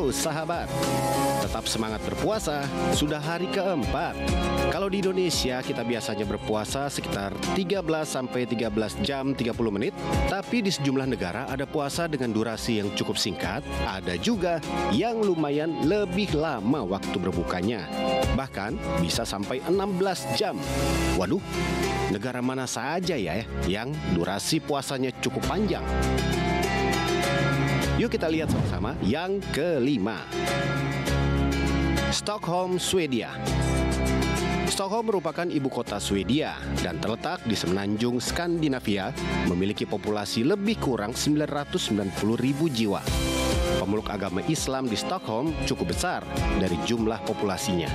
Halo sahabat, tetap semangat berpuasa, sudah hari keempat. Kalau di Indonesia kita biasanya berpuasa sekitar 13-13 jam 30 menit. Tapi di sejumlah negara ada puasa dengan durasi yang cukup singkat. Ada juga yang lumayan lebih lama waktu berbukanya. Bahkan bisa sampai 16 jam. Waduh, negara mana saja ya yang durasi puasanya cukup panjang? Yuk kita lihat sama-sama yang kelima. Stockholm, Swedia. Stockholm merupakan ibu kota Swedia dan terletak di semenanjung Skandinavia, memiliki populasi lebih kurang 990.000 jiwa. Pemeluk agama Islam di Stockholm cukup besar dari jumlah populasinya.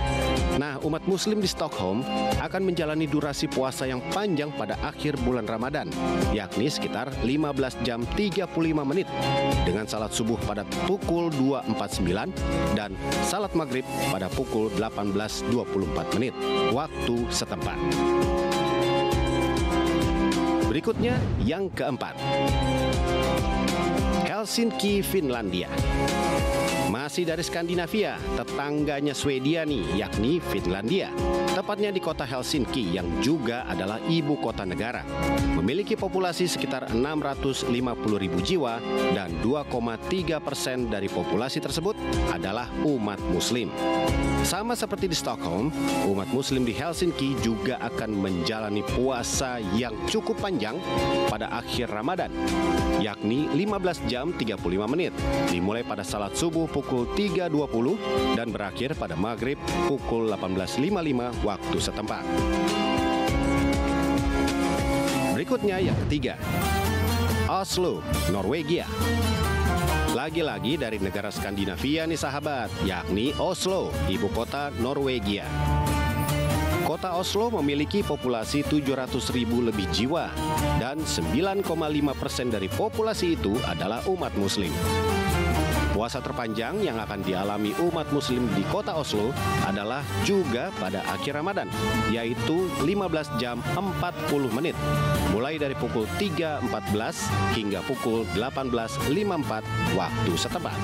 Nah, umat Muslim di Stockholm akan menjalani durasi puasa yang panjang pada akhir bulan Ramadan, yakni sekitar 15 jam 35 menit, dengan salat subuh pada pukul 2.49 dan salat maghrib pada pukul 18.24 menit, waktu setempat. Berikutnya yang keempat. Helsinki, Finlandia. Masih dari Skandinavia, tetangganya Swedia nih, yakni Finlandia. Tepatnya di kota Helsinki yang juga adalah ibu kota negara. Memiliki populasi sekitar 650.000 jiwa dan 2,3% dari populasi tersebut adalah umat Muslim. Sama seperti di Stockholm, umat Muslim di Helsinki juga akan menjalani puasa yang cukup panjang pada akhir Ramadan, yakni 15 jam 35 menit, dimulai pada salat subuh pukul 3.20 dan berakhir pada maghrib pukul 18.55 waktu setempat. Berikutnya yang ketiga, Oslo, Norwegia. Lagi-lagi dari negara Skandinavia nih sahabat, yakni Oslo, ibu kota Norwegia. Kota Oslo memiliki populasi 700.000 lebih jiwa dan 9,5% dari populasi itu adalah umat Muslim. Puasa terpanjang yang akan dialami umat Muslim di kota Oslo adalah juga pada akhir Ramadan, yaitu 15 jam 40 menit, mulai dari pukul 3.14 hingga pukul 18.54 waktu setempat.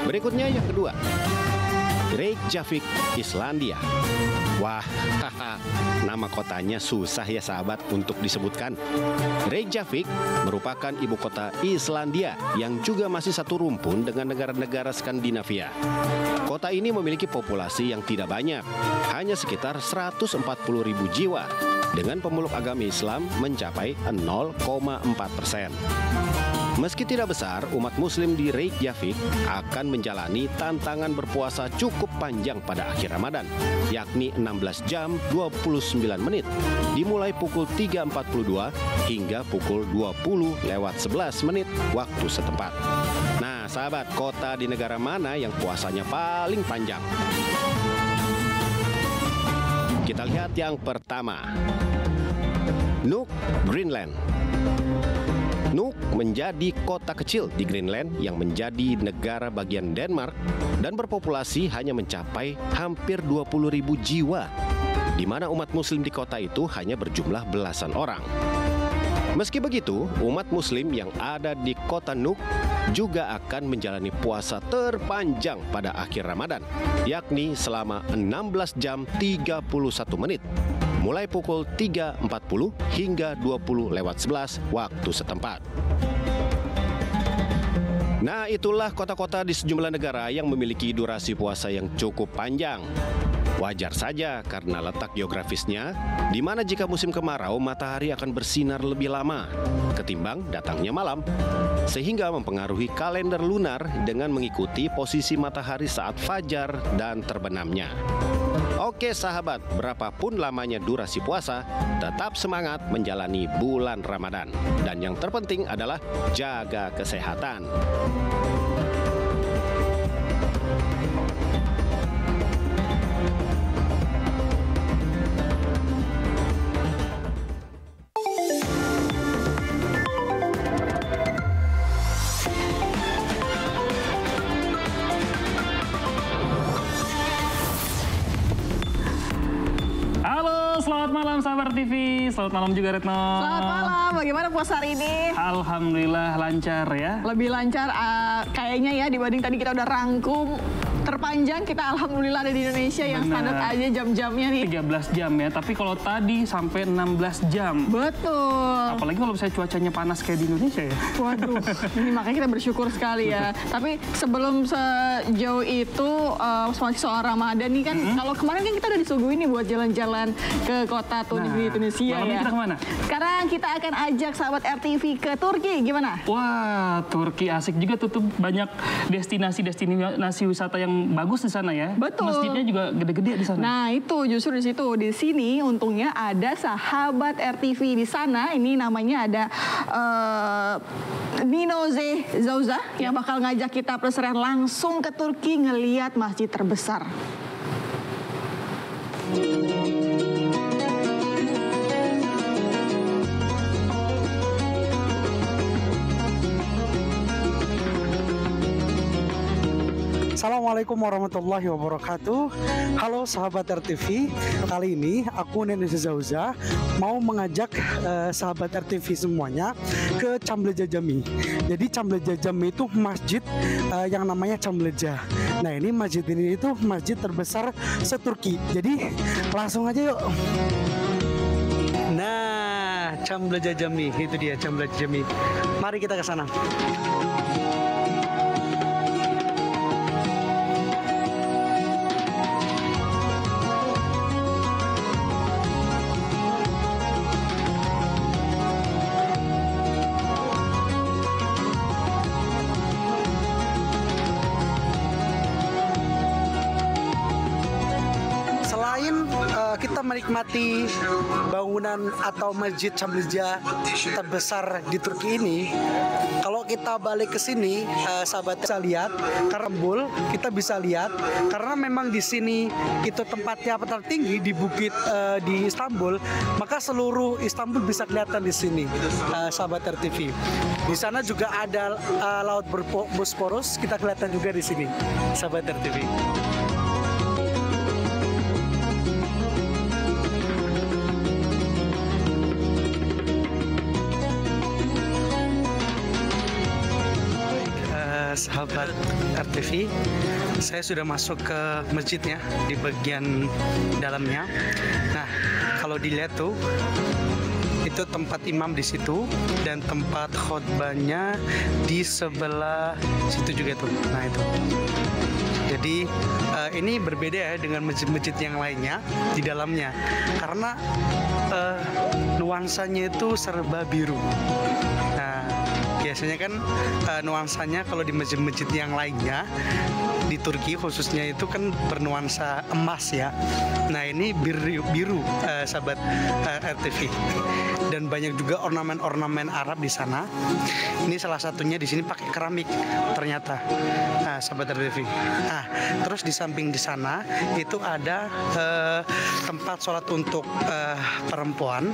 Berikutnya yang kedua, Reykjavik, Islandia. Wah, nama kotanya susah ya sahabat untuk disebutkan. Reykjavik merupakan ibu kota Islandia yang juga masih satu rumpun dengan negara-negara Skandinavia. Kota ini memiliki populasi yang tidak banyak, hanya sekitar 140.000 jiwa, dengan pemeluk agama Islam mencapai 0,4%. Meski tidak besar, umat Muslim di Reykjavik akan menjalani tantangan berpuasa cukup panjang pada akhir Ramadan, yakni 16 jam 29 menit, dimulai pukul 3.42 hingga pukul 20:11 menit waktu setempat. Nah, sahabat, kota di negara mana yang puasanya paling panjang? Kita lihat yang pertama, Nuuk, Greenland. Nuuk menjadi kota kecil di Greenland yang menjadi negara bagian Denmark dan berpopulasi hanya mencapai hampir 20.000 jiwa, di mana umat Muslim di kota itu hanya berjumlah belasan orang. Meski begitu, umat Muslim yang ada di kota Nuuk juga akan menjalani puasa terpanjang pada akhir Ramadan, yakni selama 16 jam 31 menit, mulai pukul 3.40 hingga 20:11 waktu setempat. Nah, itulah kota-kota di sejumlah negara yang memiliki durasi puasa yang cukup panjang. Wajar saja karena letak geografisnya, di mana jika musim kemarau matahari akan bersinar lebih lama ketimbang datangnya malam, sehingga mempengaruhi kalender lunar dengan mengikuti posisi matahari saat fajar dan terbenamnya. Oke sahabat, berapapun lamanya durasi puasa, tetap semangat menjalani bulan Ramadan. Dan yang terpenting adalah jaga kesehatan. selamat malam sahabat TV. Selamat malam juga Retno. Selamat malam, bagaimana puasa hari ini? Alhamdulillah lancar ya. Lebih lancar kayaknya ya dibanding tadi kita udah rangkum. Terpanjang kita alhamdulillah ada di Indonesia yang standar aja jam-jamnya nih. 13 jam ya, tapi kalau tadi sampai 16 jam. Betul. Apalagi kalau misalnya cuacanya panas kayak di Indonesia ya. Waduh, ini makanya kita bersyukur sekali ya. Tapi sebelum sejauh itu, soal Ramadan nih kan, kalau kemarin kan kita udah disuguhin nih buat jalan-jalan ke kota di Tunisia ya. Kita kemana? Sekarang kita akan ajak sahabat RTV ke Turki, gimana? Wah, Turki asik juga tuh banyak destinasi wisata yang bagus di sana ya. Betul. Masjidnya juga gede-gede di sana. Nah itu justru di situ, di sini untungnya ada sahabat RTV di sana. Ini namanya ada Ninoze Zauza yang bakal ngajak kita peleserian langsung ke Turki ngeliat masjid terbesar. Assalamualaikum warahmatullahi wabarakatuh. Halo sahabat RTV. Kali ini aku Ninoze Zauza mau mengajak sahabat RTV semuanya ke Çamlıca Camii. Jadi Çamlıca Camii itu masjid yang namanya Çamlıca. Nah ini masjid ini itu masjid terbesar se-Turki. Jadi langsung aja yuk. Nah Çamlıca Camii itu dia Çamlıca Camii. Mari kita ke sana. Kita menikmati bangunan atau masjid Çamlıca terbesar di Turki ini. Kalau kita balik ke sini, sahabat bisa lihat Karembul, kita bisa lihat karena memang di sini itu tempatnya tertinggi di bukit di Istanbul, maka seluruh Istanbul bisa kelihatan di sini, sahabat RTV. Di sana juga ada laut Bosporus, kita kelihatan juga di sini, sahabat RTV. Sahabat RTV, saya sudah masuk ke masjidnya di bagian dalamnya. Nah, kalau dilihat tuh, itu tempat imam di situ dan tempat khotbahnya di sebelah situ juga tuh. Nah itu. Jadi ini berbeda ya dengan masjid-masjid yang lainnya di dalamnya, karena nuansanya itu serba biru. Nah, biasanya kan nuansanya kalau di masjid-masjid yang lainnya di Turki khususnya itu kan bernuansa emas ya. Nah ini biru sahabat RTV. Dan banyak juga ornamen-ornamen Arab di sana. Ini salah satunya di sini pakai keramik ternyata, sahabat RTV. Nah terus di samping di sana itu ada tempat sholat untuk perempuan.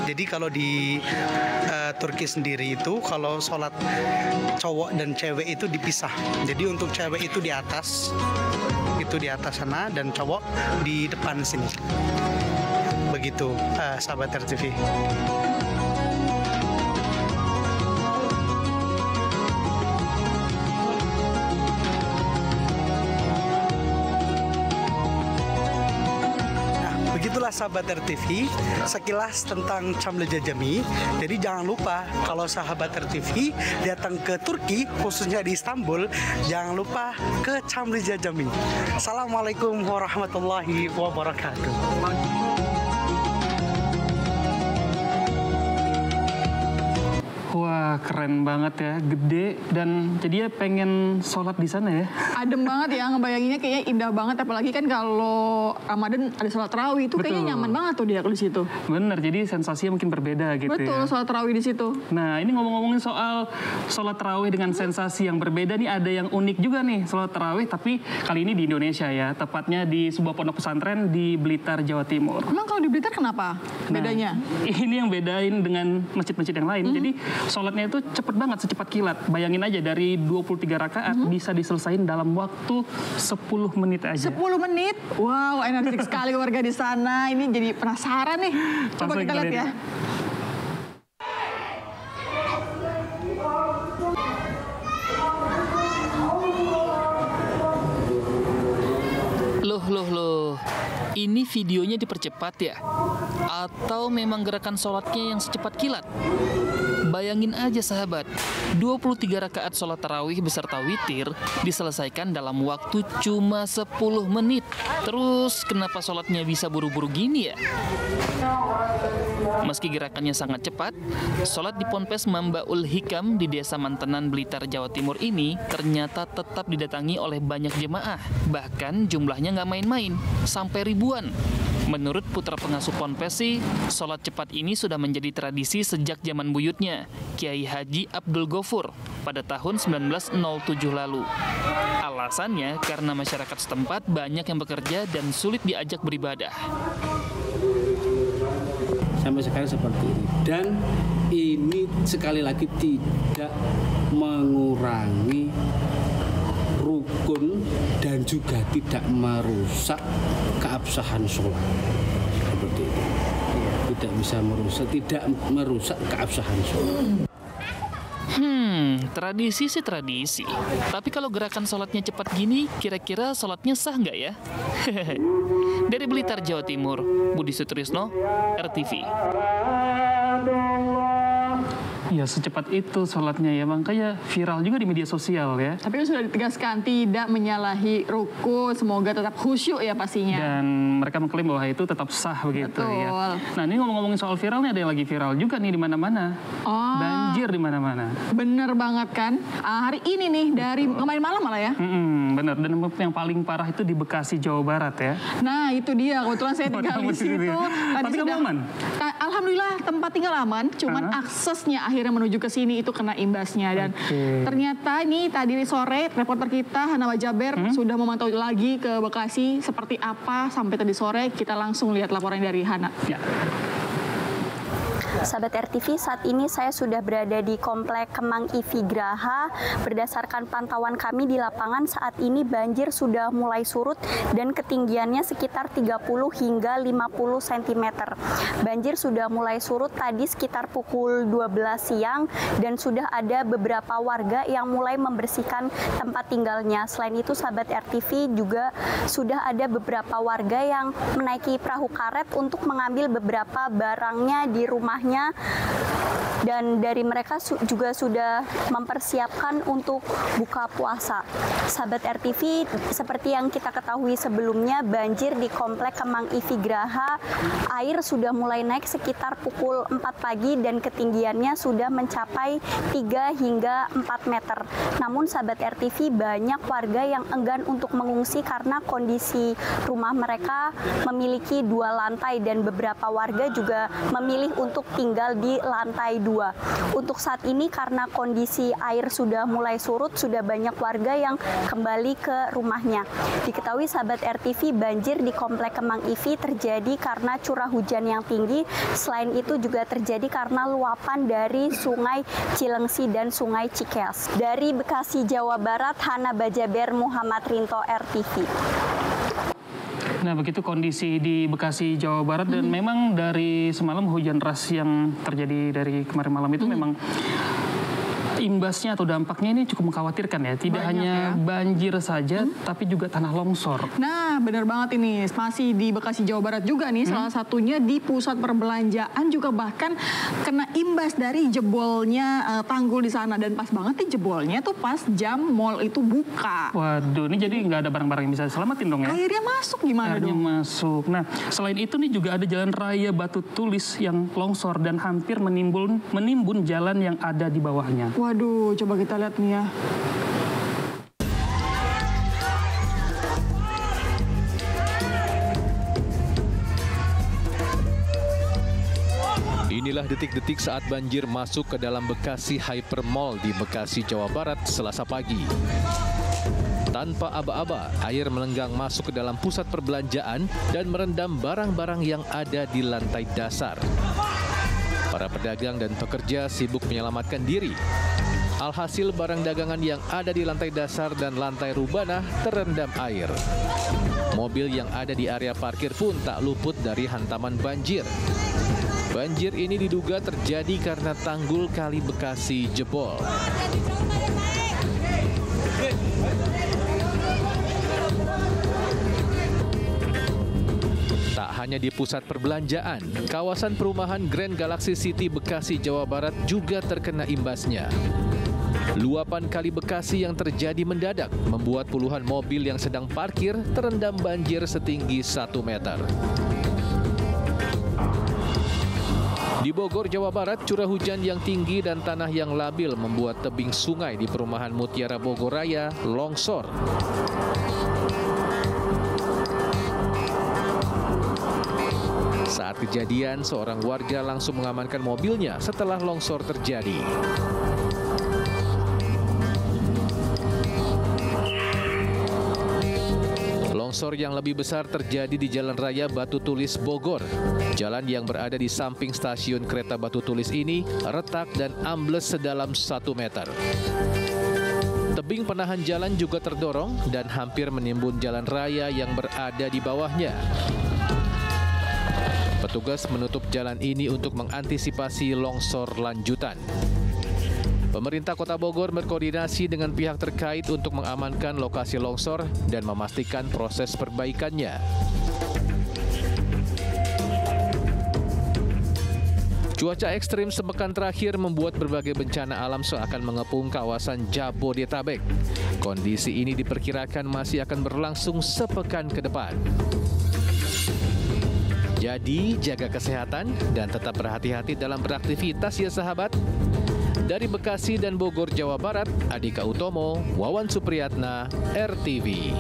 Jadi kalau di Turki sendiri itu kalau sholat cowok dan cewek itu dipisah. Jadi untuk cewek itu di atas sana dan cowok di depan sini. Begitu sahabat RTV. Begitulah sahabat RTV, sekilas tentang Çamlıca Camii. Jadi jangan lupa kalau sahabat RTV datang ke Turki, khususnya di Istanbul, jangan lupa ke Çamlıca Camii. Assalamualaikum warahmatullahi wabarakatuh. Wah keren banget ya, gede dan jadi ya pengen sholat di sana ya. Adem banget ya, ngebayanginnya kayaknya indah banget. Apalagi kan kalau Ramadan ada sholat tarawih itu kayaknya nyaman banget tuh dia di situ. Bener, jadi sensasinya mungkin berbeda gitu. Betul, ya. sholat tarawih di situ. Nah ini ngomong-ngomongin soal sholat tarawih dengan sensasi yang berbeda nih, ada yang unik juga nih sholat tarawih, tapi kali ini di Indonesia ya, tepatnya di sebuah pondok pesantren di Blitar, Jawa Timur. Emang kalau di Blitar kenapa? Bedanya? Ini yang bedain dengan masjid-masjid yang lain. Jadi sholatnya itu cepet banget, secepat kilat. Bayangin aja dari 23 rakaat bisa diselesain dalam waktu 10 menit aja. 10 menit? Wow, energik sekali warga di sana. Ini jadi penasaran nih. Coba Langsung kita lihat ya. Loh. Ini videonya dipercepat ya? Atau memang gerakan sholatnya yang secepat kilat? Bayangin aja sahabat, 23 rakaat sholat tarawih beserta witir diselesaikan dalam waktu cuma 10 menit. Terus kenapa sholatnya bisa buru-buru gini ya? Meski gerakannya sangat cepat, sholat di Ponpes Mambaul Hikam di Desa Mantenan, Blitar, Jawa Timur ini ternyata tetap didatangi oleh banyak jemaah. Bahkan jumlahnya nggak main-main, sampai ribuan. Menurut putra pengasuh Ponpes sih, sholat cepat ini sudah menjadi tradisi sejak zaman buyutnya, Kiai Haji Abdul Ghafur, pada tahun 1907 lalu. Alasannya karena masyarakat setempat banyak yang bekerja dan sulit diajak beribadah. Sampai sekarang seperti ini. Dan ini sekali lagi tidak mengurangi rukun dan juga tidak merusak keabsahan sholat. Seperti itu. Tidak bisa tidak merusak keabsahan sholat. Tradisi sih tradisi. Tapi kalau gerakan sholatnya cepat gini, kira-kira sholatnya sah nggak ya? Dari Blitar, Jawa Timur, Budi Sutrisno, RTV. Ya secepat itu sholatnya ya, makanya viral juga di media sosial ya. Tapi kan sudah ditegaskan tidak menyalahi rukun, semoga tetap khusyuk ya pastinya. Dan mereka mengklaim bahwa itu tetap sah begitu. Betul. Ya. Nah ini ngomong-ngomongin soal viral nih, ada yang lagi viral juga nih di mana-mana. Banjir di mana-mana. Bener banget kan? Hari ini nih dari kemarin malam malah ya. Bener, dan yang paling parah itu di Bekasi, Jawa Barat ya. Nah itu dia, kebetulan saya tinggal di situ. Tapi kamu aman? Alhamdulillah tempat tinggal aman, cuman aksesnya akhirnya menuju ke sini itu kena imbasnya. Dan ternyata ini tadi sore reporter kita Hana Wajaber sudah memantau lagi ke Bekasi seperti apa sampai tadi sore. Kita langsung lihat laporan dari Hana. Ya. Sahabat RTV, saat ini saya sudah berada di Komplek Kemang IV Graha. Berdasarkan pantauan kami di lapangan, saat ini banjir sudah mulai surut dan ketinggiannya sekitar 30 hingga 50 cm. Banjir sudah mulai surut tadi sekitar pukul 12 siang dan sudah ada beberapa warga yang mulai membersihkan tempat tinggalnya. Selain itu, sahabat RTV, juga sudah ada beberapa warga yang menaiki perahu karet untuk mengambil beberapa barangnya di rumahnya. Dan dari mereka juga sudah mempersiapkan untuk buka puasa. Sahabat RTV, seperti yang kita ketahui sebelumnya, banjir di Komplek Kemang IV Graha, air sudah mulai naik sekitar pukul 4 pagi dan ketinggiannya sudah mencapai 3 hingga 4 meter. Namun sahabat RTV, banyak warga yang enggan untuk mengungsi karena kondisi rumah mereka memiliki 2 lantai dan beberapa warga juga memilih untuk tinggal di lantai 2. Untuk saat ini karena kondisi air sudah mulai surut, sudah banyak warga yang kembali ke rumahnya. Diketahui sahabat RTV, banjir di Komplek Kemang IV terjadi karena curah hujan yang tinggi. Selain itu juga terjadi karena luapan dari Sungai Cilengsi dan Sungai Cikeas. Dari Bekasi, Jawa Barat, Hana Bajaber, Muhammad Rinto, RTV. Nah begitu kondisi di Bekasi, Jawa Barat, dan memang dari semalam hujan deras yang terjadi dari kemarin malam itu memang imbasnya atau dampaknya ini cukup mengkhawatirkan ya. Tidak Banyak hanya ya. banjir saja, tapi juga tanah longsor. Nah, benar banget ini. Masih di Bekasi, Jawa Barat juga nih. Salah satunya di pusat perbelanjaan juga bahkan kena imbas dari jebolnya tanggul di sana. Dan pas banget nih jebolnya tuh pas jam mall itu buka. Waduh, ini jadi nggak ada barang-barang yang bisa diselamatin dong ya? Airnya masuk gimana Airnya dong? masuk. Nah, selain itu nih juga ada jalan raya Batu Tulis yang longsor dan hampir menimbun jalan yang ada di bawahnya. Waduh, coba kita lihat nih ya. Inilah detik-detik saat banjir masuk ke dalam Bekasi Hypermall di Bekasi, Jawa Barat, Selasa pagi. Tanpa aba-aba, air melenggang masuk ke dalam pusat perbelanjaan dan merendam barang-barang yang ada di lantai dasar. Para pedagang dan pekerja sibuk menyelamatkan diri. Alhasil barang dagangan yang ada di lantai dasar dan lantai rubana terendam air. Mobil yang ada di area parkir pun tak luput dari hantaman banjir. Banjir ini diduga terjadi karena tanggul Kali Bekasi jebol. Tak hanya di pusat perbelanjaan, kawasan perumahan Grand Galaxy City Bekasi, Jawa Barat juga terkena imbasnya. Luapan Kali Bekasi yang terjadi mendadak membuat puluhan mobil yang sedang parkir terendam banjir setinggi 1 meter. Di Bogor, Jawa Barat, curah hujan yang tinggi dan tanah yang labil membuat tebing sungai di perumahan Mutiara Bogor Raya longsor. Saat kejadian, seorang warga langsung mengamankan mobilnya setelah longsor terjadi. Longsor yang lebih besar terjadi di Jalan Raya Batu Tulis, Bogor. Jalan yang berada di samping stasiun kereta Batu Tulis ini retak dan ambles sedalam 1 meter. Tebing penahan jalan juga terdorong dan hampir menimbun jalan raya yang berada di bawahnya. Petugas menutup jalan ini untuk mengantisipasi longsor lanjutan. Pemerintah Kota Bogor berkoordinasi dengan pihak terkait untuk mengamankan lokasi longsor dan memastikan proses perbaikannya. Cuaca ekstrim sepekan terakhir membuat berbagai bencana alam seakan mengepung kawasan Jabodetabek. Kondisi ini diperkirakan masih akan berlangsung sepekan ke depan. Jadi, jaga kesehatan dan tetap berhati-hati dalam beraktivitas ya sahabat. Dari Bekasi dan Bogor, Jawa Barat, Adika Utomo, Wawan Supriyatna, RTV.